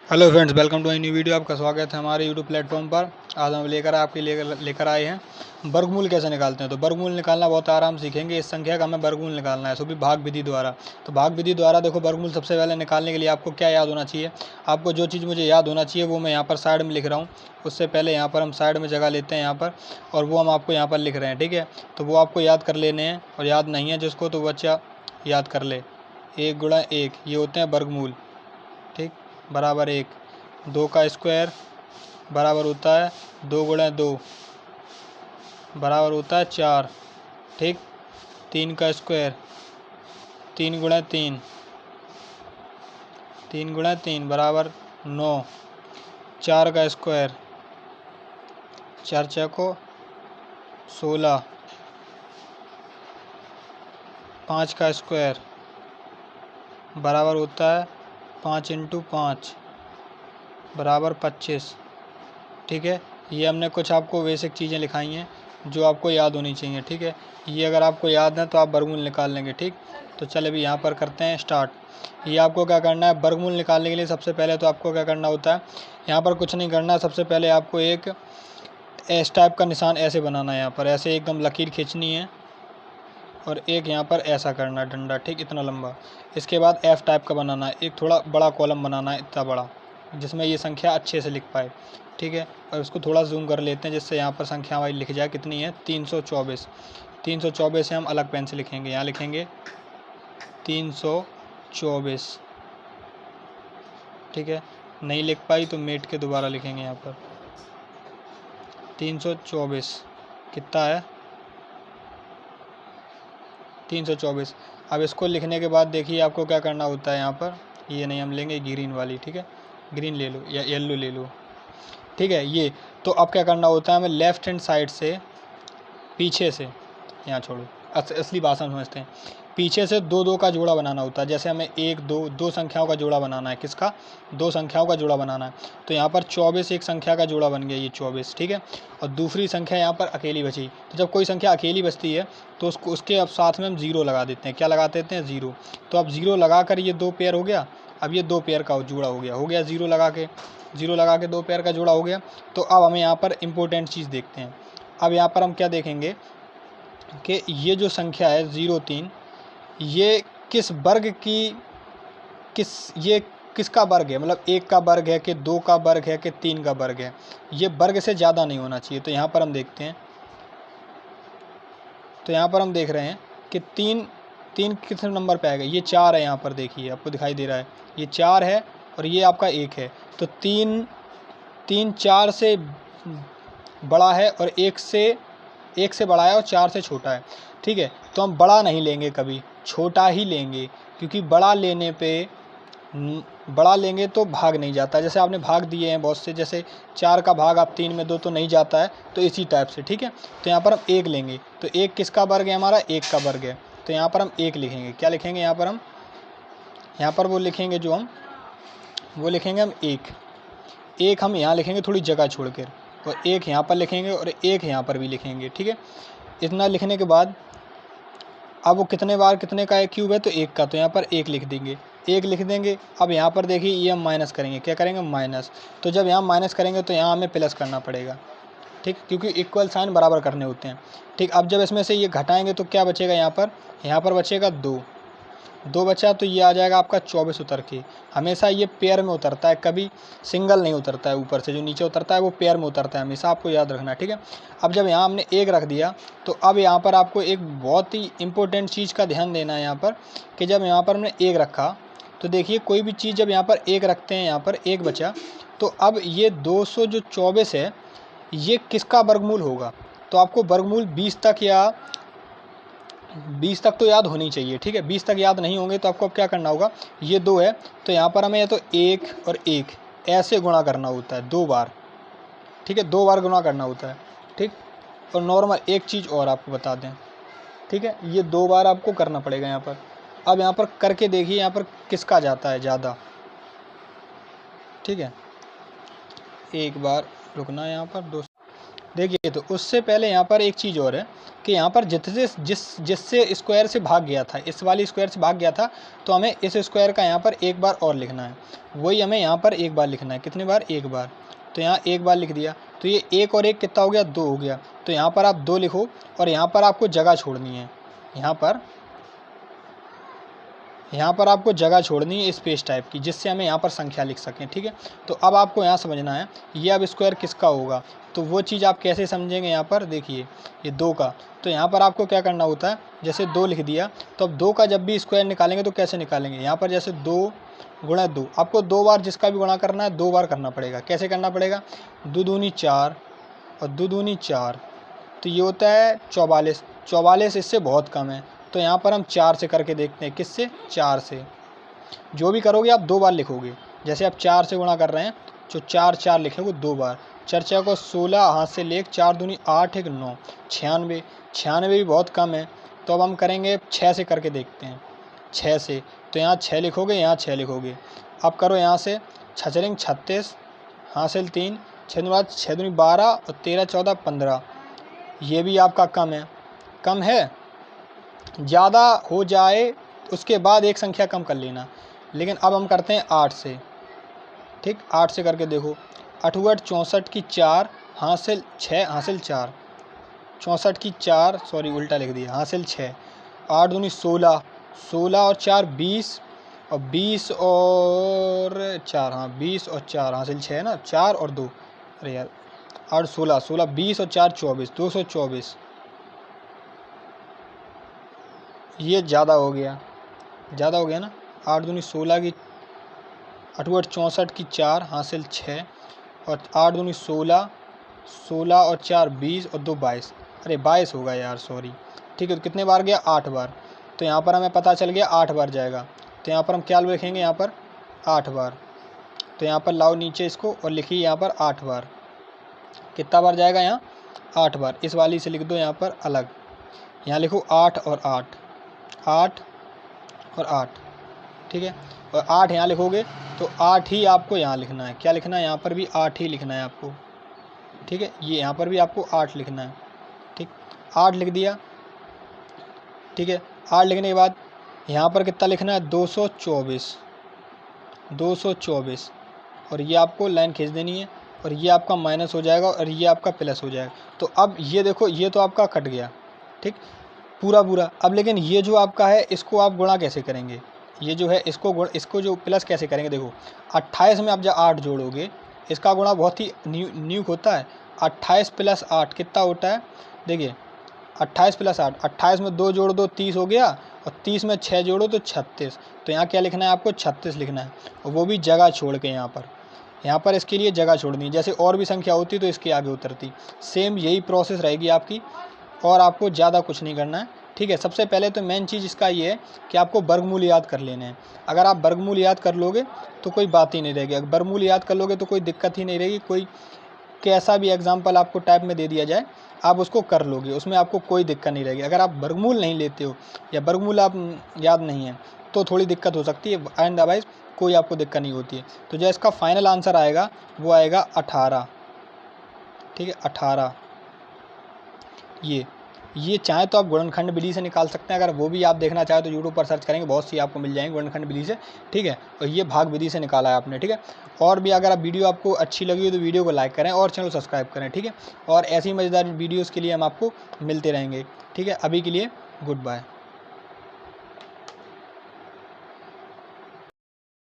Hello friends, welcome to my new video. आपका स्वागत है हमारे यूट्यूब प्लेटफॉर्म पर। आज हम लेकर आए हैं वर्गमूल कैसे निकालते हैं। तो वर्गमूल निकालना बहुत आराम सीखेंगे। इस संख्या का हमें वर्गमूल निकालना है, सो भी भाग विधि द्वारा। तो भाग विधि द्वारा देखो, वर्गमूल सबसे पहले निकालने के लिए आपको क्या याद होना चाहिए। आपको जो चीज़ मुझे याद होना चाहिए वो मैं यहाँ पर साइड में लिख रहा हूँ। उससे पहले यहाँ पर हम साइड में जगह लेते हैं यहाँ पर, और वो हम आपको यहाँ पर लिख रहे हैं, ठीक है। तो वो आपको याद कर लेने हैं, और याद नहीं है जिसको तो वो अच्छा याद कर ले। 1 गुणा 1 ये होते हैं वर्गमूल, ठीक, बराबर 1। 2 का स्क्वायर बराबर होता है 2 गुणा 2 बराबर होता है 4, ठीक। 3 का स्क्वायर 3 गुणा 3 3 गुणा 3 बराबर 9। 4 का स्क्वायर 4 चौको 16। 5 का स्क्वायर बराबर होता है 5 इंटू 5 बराबर 25, ठीक है। ये हमने कुछ आपको बेसिक चीज़ें लिखाई हैं जो आपको याद होनी चाहिए, ठीक है। ये अगर आपको याद है तो आप वर्गमूल निकाल लेंगे, ठीक। तो चले भी यहाँ पर करते हैं स्टार्ट। ये आपको क्या करना है, वर्गमूल निकालने के लिए सबसे पहले तो आपको क्या करना होता है, यहाँ पर कुछ नहीं करना है। सबसे पहले आपको एक एस टाइप का निशान ऐसे बनाना है, यहाँ पर ऐसे एकदम लकीर खींचनी है, और एक यहाँ पर ऐसा करना है डंडा, ठीक, इतना लंबा। इसके बाद एफ टाइप का बनाना है, एक थोड़ा बड़ा कॉलम बनाना है, इतना बड़ा, जिसमें ये संख्या अच्छे से लिख पाए, ठीक है। और इसको थोड़ा जूम कर लेते हैं जिससे यहाँ पर संख्या हमारी लिख जाए कितनी है, 324। 324 से हम अलग पेन से लिखेंगे, यहाँ लिखेंगे 324, ठीक है। नहीं लिख पाई तो मेट के दोबारा लिखेंगे यहाँ पर 324 कितना है 324। अब इसको लिखने के बाद देखिए आपको क्या करना होता है, यहाँ पर ये नहीं, हम लेंगे ग्रीन वाली, ठीक है। ग्रीन ले लो या येलो ले लो, ठीक है। ये तो अब क्या करना होता है, हमें लेफ़्ट हैंड साइड से पीछे से, यहाँ छोड़ो, असली भाषा में समझते हैं, पीछे से 2 का जोड़ा बनाना होता है। जैसे हमें 1 2 2 संख्याओं का जोड़ा बनाना है, किसका, 2 संख्याओं का जोड़ा बनाना है। तो यहाँ पर 24 एक संख्या का जोड़ा बन गया, ये 24, ठीक है। और दूसरी संख्या यहाँ पर अकेली बची। तो जब कोई संख्या अकेली बचती है तो उसके अब साथ में हम 0 लगा देते हैं। क्या लगा देते हैं, 0। तो अब 0 लगा कर ये 2 पेयर हो गया। अब ये 2 पेयर का जोड़ा हो गया 0 लगा के, 2 पेयर का जोड़ा हो गया। तो अब हमें यहाँ पर इम्पोर्टेंट चीज़ देखते हैं। अब यहाँ पर हम क्या देखेंगे कि ये जो संख्या है 03, ये किस वर्ग की, ये किसका वर्ग है, मतलब 1 का वर्ग है कि 2 का वर्ग है कि 3 का वर्ग है। ये वर्ग से ज़्यादा नहीं होना चाहिए। तो यहाँ पर हम देखते हैं, तो यहाँ पर हम देख रहे हैं कि 3 किस नंबर पे आएगा, ये 4 है। यहाँ पर देखिए आपको दिखाई दे रहा है, ये 4 है और ये आपका 1 है। तो 3 4 से बड़ा है और 1 से बड़ा है और 4 से छोटा है, ठीक है। तो हम बड़ा नहीं लेंगे, कभी छोटा ही लेंगे, क्योंकि बड़ा लेंगे तो भाग नहीं जाता। जैसे आपने भाग दिए हैं बहुत से, जैसे 4 का भाग आप 3 में दो तो नहीं जाता है, तो इसी टाइप से, ठीक है। तो यहाँ पर हम 1 लेंगे, तो 1 किसका वर्ग है, हमारा 1 का वर्ग है। तो यहाँ पर हम 1 लिखेंगे। क्या लिखेंगे यहाँ पर हम, यहाँ पर वो लिखेंगे जो हम वो लिखेंगे हम 1 हम यहाँ लिखेंगे थोड़ी जगह छोड़कर, और 1 यहाँ पर लिखेंगे और 1 यहाँ पर भी लिखेंगे, ठीक है। इतना लिखने के बाद अब वो कितने बार कितने का है, क्यूब है तो 1 का, तो यहाँ पर 1 लिख देंगे, 1 लिख देंगे। अब यहाँ पर देखिए ये हम माइनस करेंगे, क्या करेंगे, माइनस। तो जब यहाँ माइनस करेंगे तो यहाँ हमें प्लस करना पड़ेगा, ठीक, क्योंकि इक्वल साइन बराबर करने होते हैं, ठीक। अब जब इसमें से ये घटाएंगे तो क्या बचेगा, यहाँ पर बचेगा 2 बचा, तो ये आ जाएगा आपका 24 उतर के। हमेशा ये पेयर में उतरता है, कभी सिंगल नहीं उतरता है। ऊपर से जो नीचे उतरता है वो पेयर में उतरता है, हमेशा आपको याद रखना है, ठीक है। अब जब यहाँ हमने 1 रख दिया, तो अब यहाँ पर आपको एक बहुत ही इम्पोर्टेंट चीज़ का ध्यान देना है यहाँ पर, कि जब यहाँ पर हमने 1 रखा, तो देखिए कोई भी चीज़ जब यहाँ पर 1 रखते हैं, यहाँ पर 1 बचा, तो अब ये 224 है, ये किसका वर्गमूल होगा। तो आपको वर्गमूल 20 तक या 20 तक तो याद होनी चाहिए, ठीक है। 20 तक याद नहीं होंगे तो आपको अब क्या करना होगा, ये 2 है तो यहाँ पर हमें तो 1 और 1 ऐसे गुणा करना होता है 2 बार, ठीक है। 2 बार गुणा करना होता है, ठीक। और नॉर्मल एक चीज़ और आपको बता दें, ठीक है, ये 2 बार आपको करना पड़ेगा यहाँ पर। अब यहाँ पर करके देखिए यहाँ पर किसका जाता है ज़्यादा, ठीक है। एक बार रुकना यहाँ पर दोस्त, देखिए तो उससे पहले यहाँ पर एक चीज़ और है कि यहाँ पर जिससे स्क्वायर से भाग गया था, इस वाली स्क्वायर से भाग गया था, तो हमें इस स्क्वायर का यहाँ पर एक बार और लिखना है। वही हमें यहाँ पर एक बार लिखना है। कितनी बार? एक बार। तो यहाँ एक बार लिख दिया। तो ये एक और एक कितना हो गया? 2 हो गया। तो यहाँ पर आप 2 लिखो और यहाँ पर आपको जगह छोड़नी है। यहाँ पर आपको जगह छोड़नी है स्पेस टाइप की, जिससे हमें यहाँ पर संख्या लिख सकें। ठीक है, तो अब आपको यहाँ समझना है ये अब स्क्वायर किसका होगा। तो वो चीज़ आप कैसे समझेंगे? यहाँ पर देखिए ये 2 का, तो यहाँ पर आपको क्या करना होता है, जैसे 2 लिख दिया, तो अब 2 का जब भी स्क्वायर निकालेंगे तो कैसे निकालेंगे? यहाँ पर जैसे 2 गुणा 2, आपको 2 बार जिसका भी गुणा करना है 2 बार करना पड़ेगा। कैसे करना पड़ेगा? 2 दूनी 4 और 2 दूनी 4, तो ये होता है 44। 44 इससे बहुत कम है, तो यहाँ पर हम 4 से करके देखते हैं। किससे? 4 से। जो भी करोगे आप 2 बार लिखोगे। जैसे आप 4 से गुणा कर रहे हैं तो 4 4 लिखोगे 2 बार। 4 4 को 16, हाथ से लेख 4 दूनी 8 1 9, 96। 96 भी बहुत कम है, तो अब हम करेंगे 6 से करके देखते हैं। 6 से, तो यहाँ 6 लिखोगे, यहाँ 6 लिखोगे। अब करो यहाँ से 6 चलेंगे 36, हासिल 3, 6 दूनी 6 दूनी 12 और 13 14 15। ये भी आपका कम है। कम है, ज़्यादा हो जाए उसके बाद एक संख्या कम कर लेना। लेकिन अब हम करते हैं 8 से। ठीक, 8 से करके देखो। 8 8 64 की 4, हासिल 6, हासिल 4, 64 की 4, सॉरी उल्टा लिख दिया, हासिल 6। 8 दूनी 16, 16 और 4 20, और 20 और 4, हाँ 20 और 4, हासिल 6 है ना, 4 और 2, अरे यार 8 16, 16 20 और 4 24, 224। ये ज़्यादा हो गया ना। 8 दूनी 16 की 8 8 64 की 4, हासिल 6, और 8 दूनी 16, 16 और 4 20 और 2 22, अरे 22 होगा यार, सॉरी। ठीक है, तो कितने बार गया? 8 बार। तो यहाँ पर हमें पता चल गया 8 बार जाएगा। तो यहाँ पर हम क्या लिखेंगे? यहाँ पर 8 बार। तो यहाँ पर लाओ नीचे इसको और लिखिए यहाँ पर 8 बार। कितना बार जाएगा? यहाँ 8 बार। इस वाली से लिख दो यहाँ पर अलग। यहाँ लिखो 8 और 8, 8 और 8। ठीक है, और 8 यहाँ लिखोगे तो 8 ही आपको यहाँ लिखना है। क्या लिखना है? यहाँ पर भी 8 ही लिखना है आपको। ठीक है, ये यहाँ पर भी आपको 8 लिखना है। ठीक, 8 लिख दिया। ठीक है, 8 लिखने के बाद यहाँ पर कितना लिखना है? 224, 224। और ये आपको लाइन खींच देनी है, और ये आपका माइनस हो जाएगा और ये आपका प्लस हो जाएगा। तो अब ये देखो, ये तो आपका कट गया। ठीक, पूरा पूरा। अब लेकिन ये जो आपका है इसको आप गुणा कैसे करेंगे? ये जो है इसको जो प्लस कैसे करेंगे? देखो 28 में आप जब 8 जोड़ोगे, इसका गुणा बहुत ही न्यू होता है। 28 + 8 कितना होता है? देखिए 28 + 8, 28 में 2 जोड़ दो 30 हो गया, और 30 में 6 जोड़ो तो 36। तो यहाँ क्या लिखना है आपको? 36 लिखना है, और वो भी जगह छोड़ के। यहाँ पर इसके लिए जगह छोड़नी है। जैसे और भी संख्या होती तो इसके आगे उतरती। सेम यही प्रोसेस रहेगी आपकी, और आपको ज़्यादा कुछ नहीं करना है। ठीक है, सबसे पहले तो मेन चीज़ इसका ये है कि आपको वर्गमूल याद कर लेने हैं। अगर आप वर्गमूल याद कर लोगे तो कोई बात ही नहीं रहेगी। अगर वर्गमूल याद कर लोगे तो कोई दिक्कत ही नहीं रहेगी। कोई कैसा भी एग्जाम्पल आपको टाइप में दे दिया जाए, आप उसको कर लोगे, उसमें आपको कोई दिक्कत नहीं रहेगी। अगर आप वर्गमूल नहीं लेते हो या वर्गमूल आप याद नहीं है तो थोड़ी दिक्कत हो सकती है, एंड अदरवाइज कोई आपको दिक्कत नहीं होती है। तो जो इसका फाइनल आंसर आएगा वो आएगा 18। ठीक है, 18। ये चाहे तो आप गुणनखंड विधि से निकाल सकते हैं। अगर वो भी आप देखना चाहे तो यूट्यूब पर सर्च करेंगे, बहुत सी आपको मिल जाएंगे गुणनखंड विधि से। ठीक है, और ये भाग विधि से निकाला है आपने। ठीक है, और भी अगर आप वीडियो आपको अच्छी लगी हो तो वीडियो को लाइक करें और चैनल सब्सक्राइब करें। ठीक है, और ऐसी मज़ेदार वीडियोज़ के लिए हम आपको मिलते रहेंगे। ठीक है, अभी के लिए गुड बाय।